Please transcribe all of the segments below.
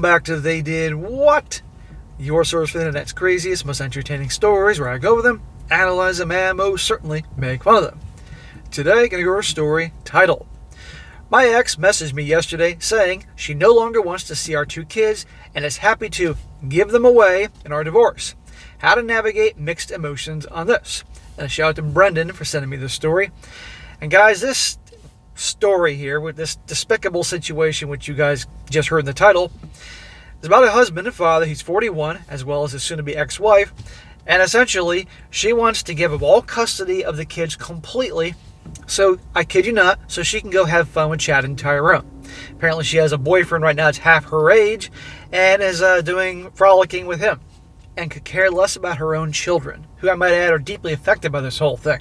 back to They Did What? Your source for the internet's craziest, most entertaining stories, where I go over them, analyze them, and most certainly make fun of them. Today, going to go over a story titled, My ex messaged me yesterday saying she no longer wants to see our two kids and is happy to give them away in our divorce. How to navigate mixed emotions on this. And a shout out to Brendan for sending me this story. And guys, this story here with this despicable situation, which you guys just heard in the title, is about a husband and father. He's 41, as well as his soon-to-be ex-wife. And essentially, she wants to give up all custody of the kids completely. So, I kid you not, so she can go have fun with Chad and Tyrone. Apparently, she has a boyfriend right now that's half her age and is frolicking with him and could care less about her own children, who I might add are deeply affected by this whole thing.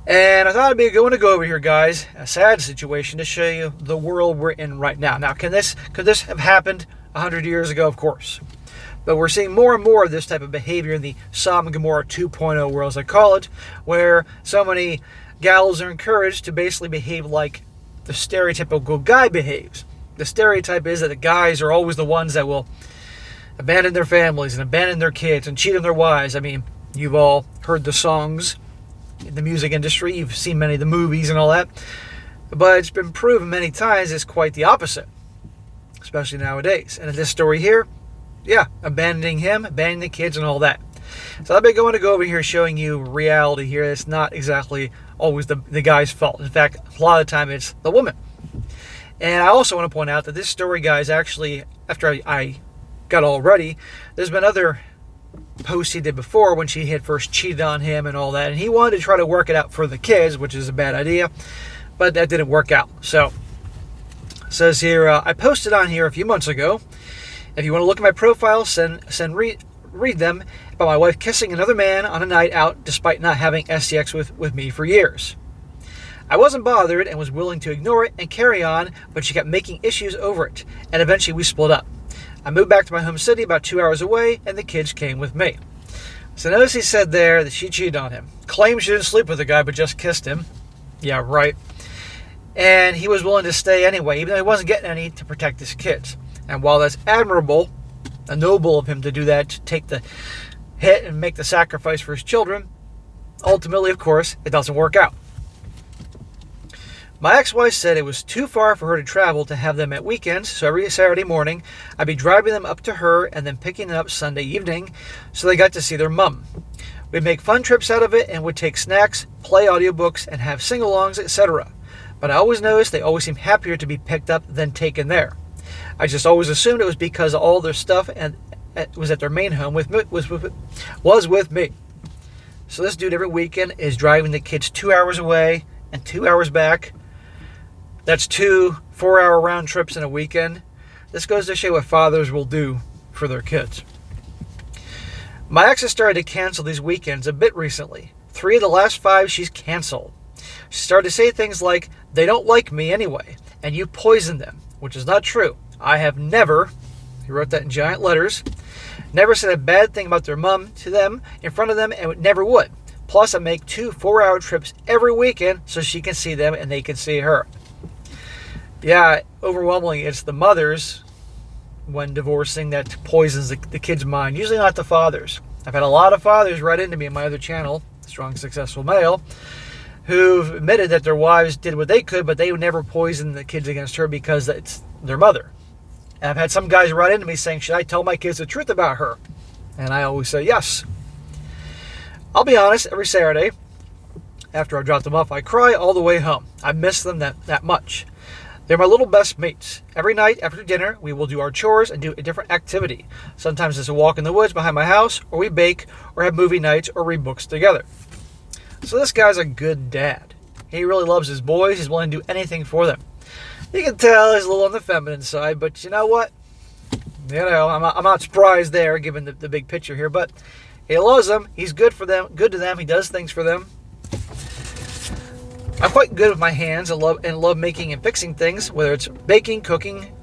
And I thought it'd be going to go over here, guys, a sad situation to show you the world we're in right now. Now, could this have happened 100 years ago? Of course. But we're seeing more and more of this type of behavior in the Sodom and Gomorrah 2.0 world, as I call it, where so many gals are encouraged to basically behave like the stereotypical guy behaves. The stereotype is that the guys are always the ones that will abandon their families and abandon their kids and cheat on their wives. I mean, you've all heard the songs in the music industry. You've seen many of the movies and all that. But it's been proven many times it's quite the opposite, especially nowadays. And in this story here, yeah, abandoning him, abandoning the kids and all that. So I've been going to go over here showing you reality here. It's not exactly always the guy's fault. In fact, a lot of the time it's the woman. And I also want to point out that this story, guys, actually, after I got all ready, there's been other posts he did before when she had first cheated on him and all that, and he wanted to try to work it out for the kids, which is a bad idea, but that didn't work out. So it says here, I posted on here a few months ago. If you want to look at my profile, read them about my wife kissing another man on a night out despite not having sex with me for years. I wasn't bothered and was willing to ignore it and carry on, but she kept making issues over it, and eventually we split up. I moved back to my home city about 2 hours away, and the kids came with me. So notice he said there that she cheated on him. Claimed she didn't sleep with the guy, but just kissed him. Yeah, right. And he was willing to stay anyway, even though he wasn't getting any, to protect his kids. And while that's admirable and noble of him to do that, to take the hit and make the sacrifice for his children, ultimately, of course, it doesn't work out. My ex-wife said it was too far for her to travel to have them at weekends, so every Saturday morning I'd be driving them up to her and then picking them up Sunday evening so they got to see their mum. We'd make fun trips out of it and would take snacks, play audiobooks, and have sing-alongs, etc. But I always noticed they always seemed happier to be picked up than taken there. I just always assumed it was because all their stuff and it was at their main home was with me. So this dude every weekend is driving the kids 2 hours away and 2 hours back. That's 2 4-hour round trips in a weekend. This goes to show what fathers will do for their kids. My ex has started to cancel these weekends a bit recently. 3 of the last 5 she's canceled. She started to say things like, they don't like me anyway, and you poisoned them, which is not true. I have never, he wrote that in giant letters, never said a bad thing about their mom to them in front of them, and never would. Plus, I make 2 4-hour trips every weekend so she can see them and they can see her. Yeah, overwhelmingly, it's the mothers, when divorcing, that poisons the kid's mind. Usually not the fathers. I've had a lot of fathers write into me in my other channel, Strong Successful Male, who've admitted that their wives did what they could, but they would never poison the kids against her because it's their mother. And I've had some guys write into me saying, should I tell my kids the truth about her? And I always say yes. I'll be honest, every Saturday, after I drop them off, I cry all the way home. I miss them that much. They're my little best mates. Every night after dinner, we will do our chores and do a different activity. Sometimes it's a walk in the woods behind my house, or we bake, or have movie nights, or read books together. So this guy's a good dad. He really loves his boys. He's willing to do anything for them. You can tell he's a little on the feminine side, but you know what? You know, I'm not surprised there, given the big picture here, but he loves them. He's good for them, good to them. He does things for them. I'm quite good with my hands and love making and fixing things, whether it's baking, cooking,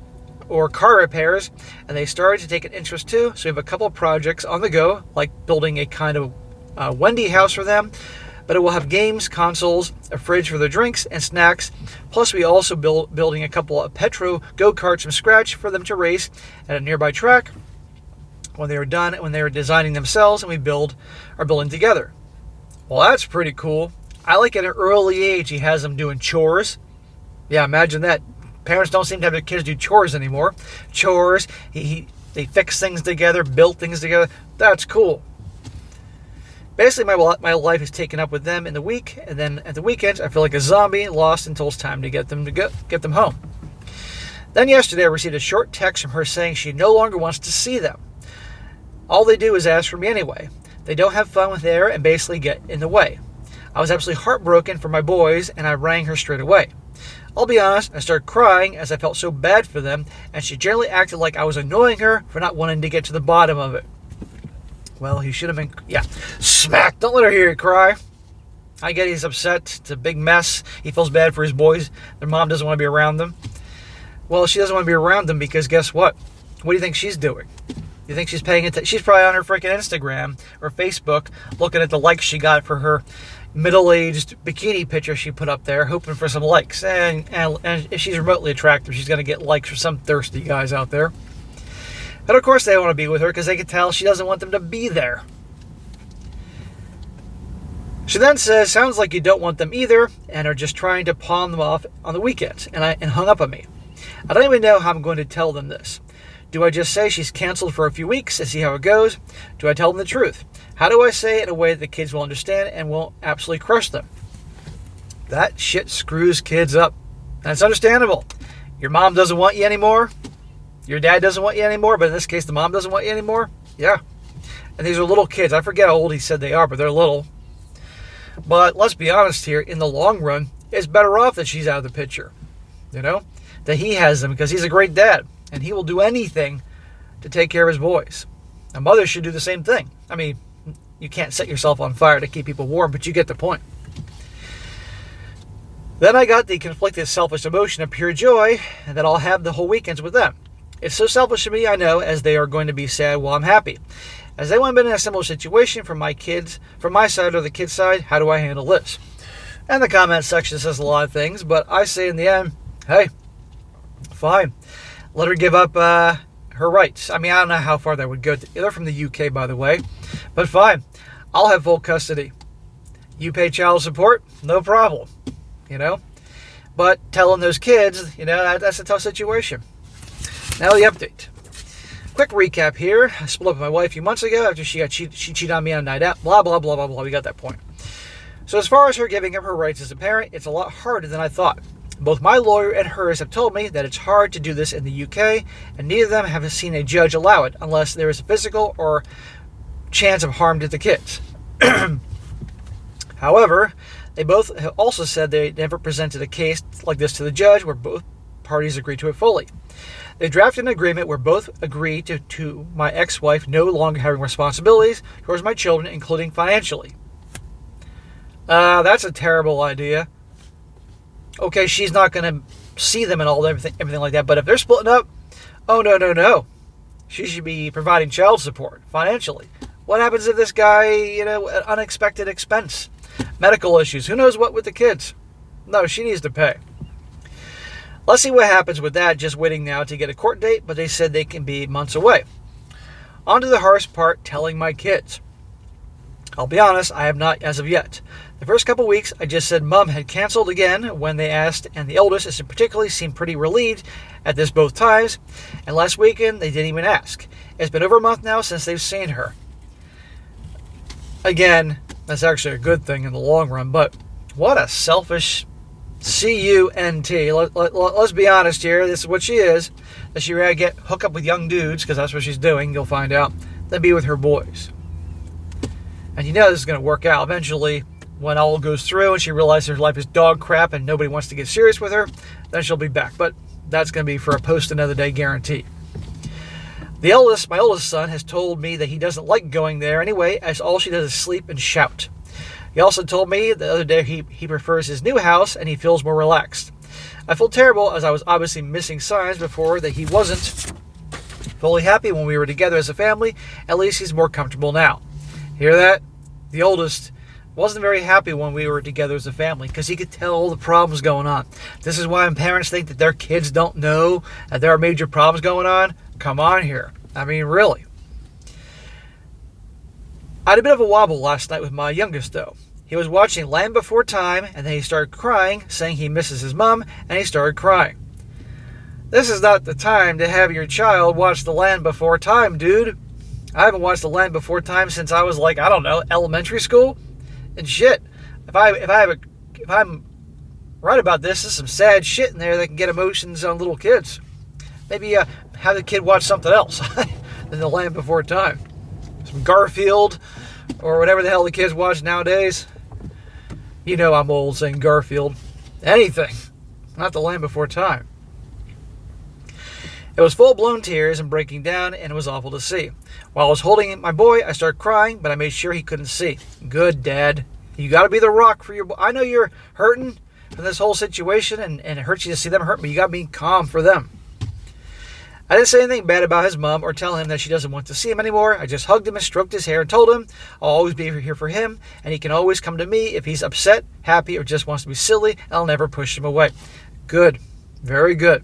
or car repairs, and they started to take an interest too. So we have a couple of projects on the go, like building a kind of Wendy house for them, But it will have games, consoles, a fridge for their drinks and snacks. Plus, we also building a couple of Petro go-karts from scratch for them to race at a nearby track when they were designing themselves, and we are building together. Well, that's pretty cool. I like at an early age he has them doing chores. Yeah, imagine that. Parents don't seem to have their kids do chores anymore. Chores, they fix things together, build things together. That's cool. Basically, my life is taken up with them in the week, and then at the weekends, I feel like a zombie, lost until it's time to get them home. Then yesterday, I received a short text from her saying she no longer wants to see them. All they do is ask for me anyway. They don't have fun with there and basically get in the way. I was absolutely heartbroken for my boys, and I rang her straight away. I'll be honest, I started crying as I felt so bad for them, and she generally acted like I was annoying her for not wanting to get to the bottom of it. Well, he should have been, smack. Don't let her hear you cry. I get he's upset. It's a big mess. He feels bad for his boys. Their mom doesn't want to be around them. Well, she doesn't want to be around them because guess what? What do you think she's doing? You think she's paying attention? She's probably on her freaking Instagram or Facebook looking at the likes she got for her middle-aged bikini picture she put up there, hoping for some likes. And if she's remotely attractive, she's going to get likes from some thirsty guys out there. But of course they want to be with her because they can tell she doesn't want them to be there. She then says, sounds like you don't want them either and are just trying to pawn them off on the weekends, and hung up on me. I don't even know how I'm going to tell them this. Do I just say she's canceled for a few weeks and see how it goes? Do I tell them the truth? How do I say it in a way that the kids will understand and won't absolutely crush them? That shit screws kids up. And it's understandable. Your mom doesn't want you anymore. Your dad doesn't want you anymore, but in this case, the mom doesn't want you anymore. Yeah. And these are little kids. I forget how old he said they are, but they're little. But let's be honest here. In the long run, it's better off that she's out of the picture. You know? That he has them because he's a great dad. And he will do anything to take care of his boys. A mother should do the same thing. I mean, you can't set yourself on fire to keep people warm, but you get the point. Then I got the conflicted selfish emotion of pure joy that I'll have the whole weekends with them. It's so selfish to me, I know, as they are going to be sad while I'm happy. As they have been in a similar situation from my side or the kids' side, how do I handle this? And the comment section says a lot of things, but I say in the end, hey, fine. Let her give up her rights. I mean, I don't know how far that would go. They're from the UK, by the way. But fine. I'll have full custody. You pay child support? No problem. You know? But telling those kids, that's a tough situation. Now the update. Quick recap here. I split up with my wife a few months ago after she cheated on me on a night out. Blah, blah, blah, blah, blah. We got that point. So as far as her giving up her rights as a parent, it's a lot harder than I thought. Both my lawyer and hers have told me that it's hard to do this in the UK, and neither of them have seen a judge allow it unless there is a physical or chance of harm to the kids. However, they both have also said they never presented a case like this to the judge where both parties agree to it fully. They drafted an agreement where both agree to my ex-wife no longer having responsibilities towards my children, including financially. That's a terrible idea. Okay, she's not going to see them and everything like that. But if they're splitting up, oh, no. She should be providing child support financially. What happens if this guy, an unexpected expense? Medical issues. Who knows what with the kids? No, she needs to pay. Let's see what happens with that. Just waiting now to get a court date, but they said they can be months away. On to the hardest part, telling my kids. I'll be honest, I have not as of yet. The first couple weeks, I just said Mom had canceled again when they asked, and the eldest in particular seemed pretty relieved at this both times, and last weekend they didn't even ask. It's been over a month now since they've seen her. Again, that's actually a good thing in the long run, but what a selfish C-U-N-T. Let's be honest here, this is what she is. That she rather get hook up with young dudes, because that's what she's doing, you'll find out, than be with her boys. And this is going to work out eventually. When all goes through and she realizes her life is dog crap and nobody wants to get serious with her, then she'll be back. But that's going to be for a post another day guarantee. My oldest son, has told me that he doesn't like going there anyway, as all she does is sleep and shout. He also told me the other day he prefers his new house and he feels more relaxed. I feel terrible as I was obviously missing signs before that he wasn't fully happy when we were together as a family. At least he's more comfortable now. Hear that? The oldest wasn't very happy when we were together as a family because he could tell all the problems going on. This is why when parents think that their kids don't know that there are major problems going on. Come on here. I mean, really. I had a bit of a wobble last night with my youngest, though. He was watching Land Before Time, and then he started crying, saying he misses his mom, and he started crying. This is not the time to have your child watch The Land Before Time, dude. I haven't watched The Land Before Time since I was like, I don't know, elementary school. And shit, if I'm right about this, there's some sad shit in there that can get emotions on little kids. Maybe have the kid watch something else than The Land Before Time. Some Garfield, or whatever the hell the kids watch nowadays. You know I'm old saying Garfield. Anything. Not The Land Before Time. It was full-blown tears and breaking down, and it was awful to see. While I was holding my boy, I started crying, but I made sure he couldn't see. Good, Dad. You got to be the rock for your boy. I know you're hurting from this whole situation, and it hurts you to see them hurt, but you got to be calm for them. I didn't say anything bad about his mom or tell him that she doesn't want to see him anymore. I just hugged him and stroked his hair and told him I'll always be here for him, and he can always come to me if he's upset, happy, or just wants to be silly, and I'll never push him away. Good. Very good.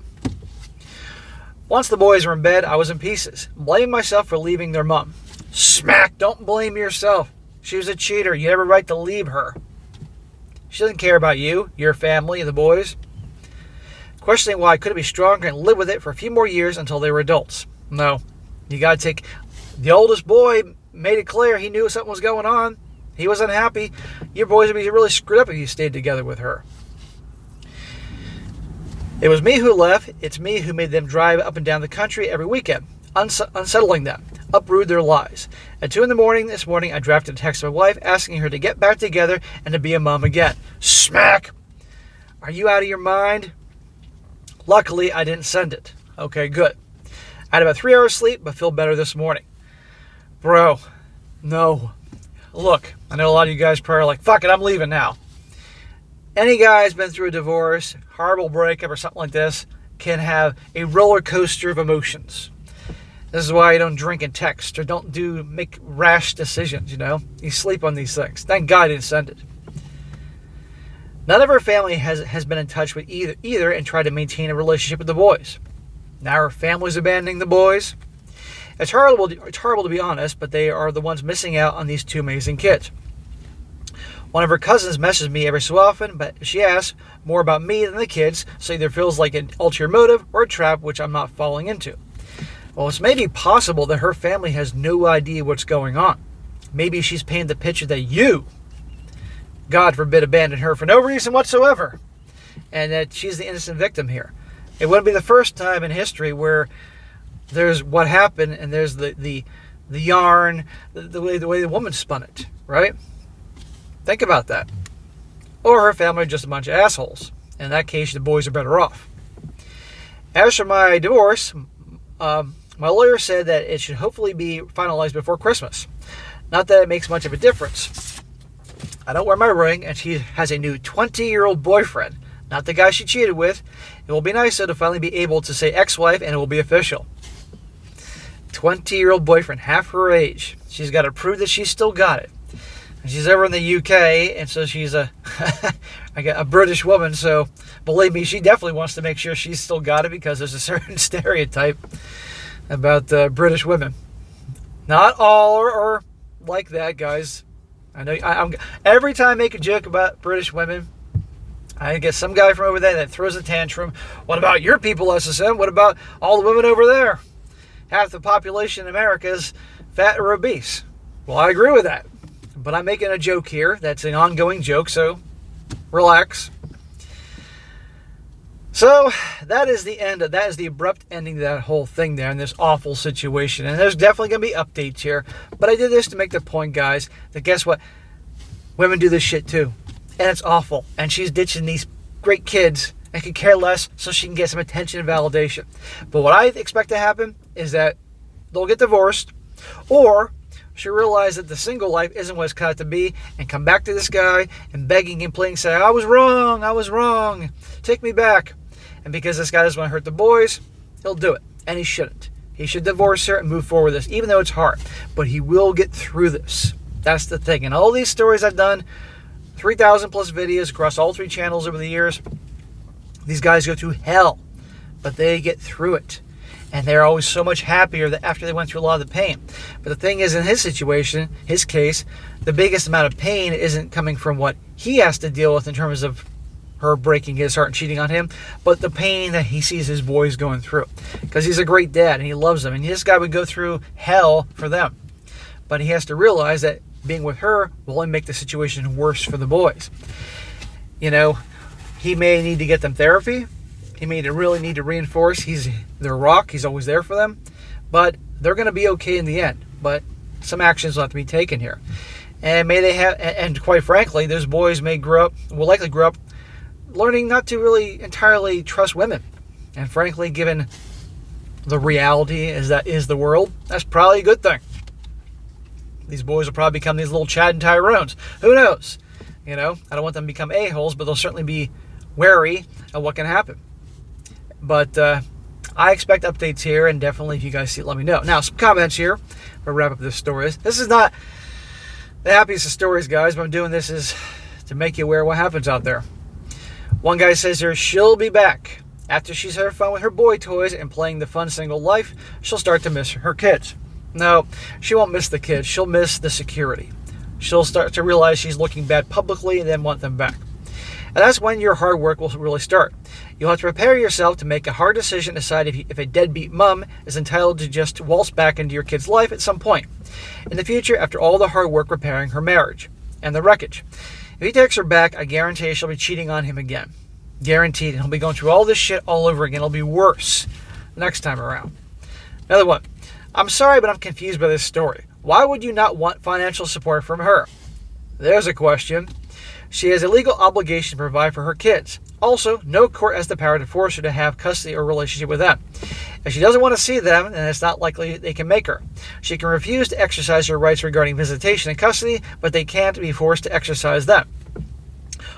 Once the boys were in bed, I was in pieces, blaming myself for leaving their mom. Smack! Don't blame yourself. She was a cheater. You have a right to leave her. She doesn't care about you, your family, and the boys. Questioning why I couldn't be stronger and live with it for a few more years until they were adults. No. You gotta take... The oldest boy made it clear he knew something was going on. He was unhappy. Your boys would be really screwed up if you stayed together with her. It was me who left. It's me who made them drive up and down the country every weekend, unsettling them, uproot their lives. At 2 a.m. this morning, I drafted a text to my wife asking her to get back together and to be a mom again. Smack! Are you out of your mind? Luckily, I didn't send it. Okay, good. I had about 3 hours sleep, but feel better this morning. Bro, no. Look, I know a lot of you guys probably are like, fuck it, I'm leaving now. Any guy who's been through a divorce, horrible breakup, or something like this can have a roller coaster of emotions. This is why you don't drink and text or don't make rash decisions, you know. You sleep on these things. Thank God I didn't send it. None of her family has been in touch with either and tried to maintain a relationship with the boys. Now her family's abandoning the boys. It's horrible to be honest, but they are the ones missing out on these two amazing kids. One of her cousins messages me every so often, but she asks more about me than the kids, so either feels like an ulterior motive or a trap, which I'm not falling into. Well, it's maybe possible that her family has no idea what's going on. Maybe she's painted the picture that you, God forbid, abandoned her for no reason whatsoever, and that she's the innocent victim here. It wouldn't be the first time in history where there's what happened and there's the yarn, the way the woman spun it, right? Think about that. Or her family are just a bunch of assholes. In that case, the boys are better off. As for my divorce, my lawyer said that it should hopefully be finalized before Christmas. Not that it makes much of a difference. I don't wear my ring, and she has a new 20-year-old boyfriend, not the guy she cheated with. It will be nice, though, to finally be able to say ex-wife, and it will be official. 20-year-old boyfriend, half her age. She's got to prove that she's still got it. And she's over in the UK, and so she's a British woman, so believe me, she definitely wants to make sure she's still got it because there's a certain stereotype about British women. Not all are like that, guys. I know. I'm every time I make a joke about British women, I get some guy from over there that throws a tantrum. What about your people, SSM? What about all the women over there? Half the population in America is fat or obese. Well, I agree with that. But I'm making a joke here. That's an ongoing joke, so relax. So that is the end. That is the abrupt ending of that whole thing there in this awful situation. And there's definitely going to be updates here. But I did this to make the point, guys, that guess what? Women do this shit too. And it's awful. And she's ditching these great kids and could care less so she can get some attention and validation. But what I expect to happen is that they'll get divorced, or she'll realize that the single life isn't what it's cut out to be and come back to this guy and begging and pleading, say, I was wrong, take me back. And because this guy doesn't want to hurt the boys, he'll do it. And he shouldn't. He should divorce her and move forward with this, even though it's hard. But he will get through this. That's the thing. And all these stories I've done, 3,000 plus videos across all 3 channels over the years, these guys go through hell, but they get through it. And they're always so much happier that after they went through a lot of the pain. But the thing is, in his situation, his case, the biggest amount of pain isn't coming from what he has to deal with in terms of her breaking his heart and cheating on him, but the pain that he sees his boys going through. Because he's a great dad and he loves them. And this guy would go through hell for them. But he has to realize that being with her will only make the situation worse for the boys. You know, he may need to get them therapy. He may really need to reinforce he's their rock. He's always there for them. But they're going to be okay in the end. But some actions will have to be taken here. And may they have, and quite frankly, those boys will likely grow up learning not to really entirely trust women. And frankly, given the reality that is the world, that's probably a good thing. These boys will probably become these little Chad and Tyrones. Who knows? You know, I don't want them to become a-holes, but they'll certainly be wary of what can happen. But I expect updates here, and definitely if you guys see it, let me know. Now, some comments here to wrap up this story. This is not the happiest of stories, guys, but I'm doing this is to make you aware of what happens out there. One guy says here, she'll be back. After she's had fun with her boy toys and playing the fun single life, she'll start to miss her kids. No, she won't miss the kids. She'll miss the security. She'll start to realize she's looking bad publicly and then want them back. And that's when your hard work will really start. You'll have to prepare yourself to make a hard decision to decide if a deadbeat mom is entitled to just waltz back into your kid's life at some point in the future after all the hard work repairing her marriage and the wreckage. If he takes her back, I guarantee she'll be cheating on him again. Guaranteed. And he'll be going through all this shit all over again. It'll be worse next time around. Another one. I'm sorry, but I'm confused by this story. Why would you not want financial support from her? There's a question. She has a legal obligation to provide for her kids. Also, no court has the power to force her to have custody or relationship with them. If she doesn't want to see them, then it's not likely they can make her. She can refuse to exercise her rights regarding visitation and custody, but they can't be forced to exercise them.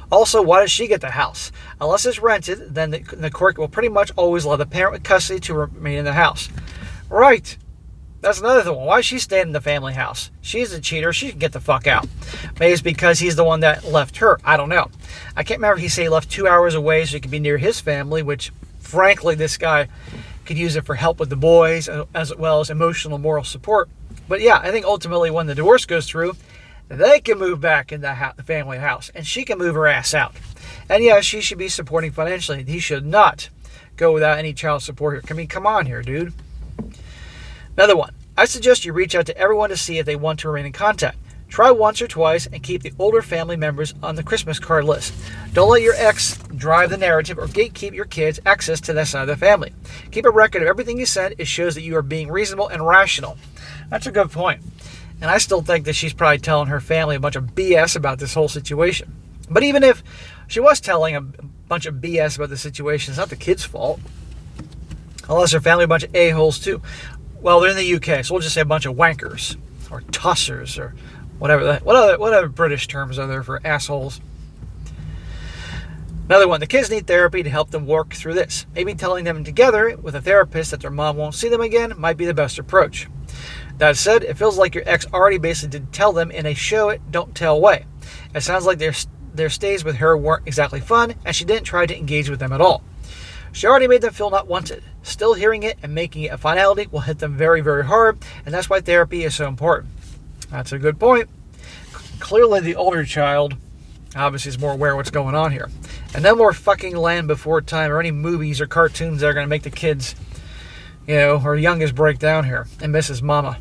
Also, why does she get the house? Unless it's rented, then the court will pretty much always allow the parent with custody to remain in the house. Right. That's another one. Why is she staying in the family house? She's a cheater. She can get the fuck out. Maybe it's because he's the one that left her. I don't know. I can't remember if he said he left 2 hours away so he could be near his family, which, frankly, this guy could use it for help with the boys as well as emotional, moral support. But yeah, I think ultimately when the divorce goes through, they can move back in the family house, and she can move her ass out. And yeah, she should be supporting financially. He should not go without any child support here. I mean, come on here, dude. Another one. I suggest you reach out to everyone to see if they want to remain in contact. Try once or twice and keep the older family members on the Christmas card list. Don't let your ex drive the narrative or gatekeep your kids' access to that side of the family. Keep a record of everything you said. It shows that you are being reasonable and rational. That's a good point. And I still think that she's probably telling her family a bunch of BS about this whole situation. But even if she was telling a bunch of BS about the situation, it's not the kid's fault. Unless her family a bunch of a-holes too. Well, they're in the UK, so we'll just say a bunch of wankers or tossers or whatever. What other British terms are there for assholes? Another one. The kids need therapy to help them work through this. Maybe telling them together with a therapist that their mom won't see them again might be the best approach. That said, it feels like your ex already basically did tell them in a show it, don't tell way. It sounds like their stays with her weren't exactly fun, and she didn't try to engage with them at all. She already made them feel not wanted. Still hearing it and making it a finality will hit them very, very hard, and that's why therapy is so important. That's a good point. Clearly, the older child obviously is more aware of what's going on here. And no more fucking Land Before Time or any movies or cartoons that are going to make the kids, or youngest break down here and miss his mama.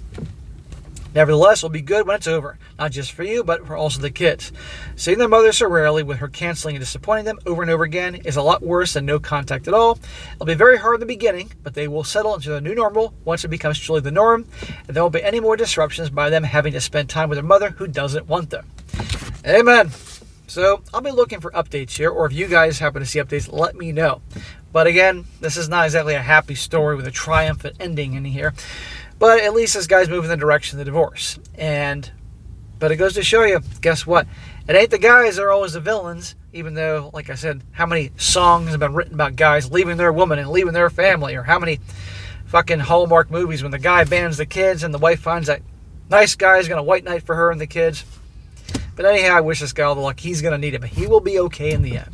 Nevertheless, it'll be good when it's over, not just for you, but for also the kids. Seeing their mother so rarely with her canceling and disappointing them over and over again is a lot worse than no contact at all. It'll be very hard in the beginning, but they will settle into the new normal once it becomes truly the norm, and there won't be any more disruptions by them having to spend time with their mother who doesn't want them. Amen. So I'll be looking for updates here, or if you guys happen to see updates, let me know. But again, this is not exactly a happy story with a triumphant ending in here. But at least this guy's moving in the direction of the divorce. But it goes to show you, guess what? It ain't the guys that are always the villains, even though, like I said, how many songs have been written about guys leaving their woman and leaving their family, or how many fucking Hallmark movies when the guy abandons the kids and the wife finds that Nice guy. He's going to white knight for her and the kids. But anyhow, I wish this guy all the luck. He's going to need it, but he will be okay in the end.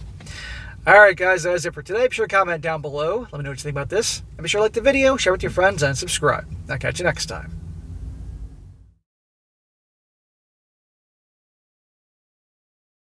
All right, guys, that's it for today. Be sure to comment down below. Let me know what you think about this. And be sure to like the video, share with your friends, and subscribe. I'll catch you next time.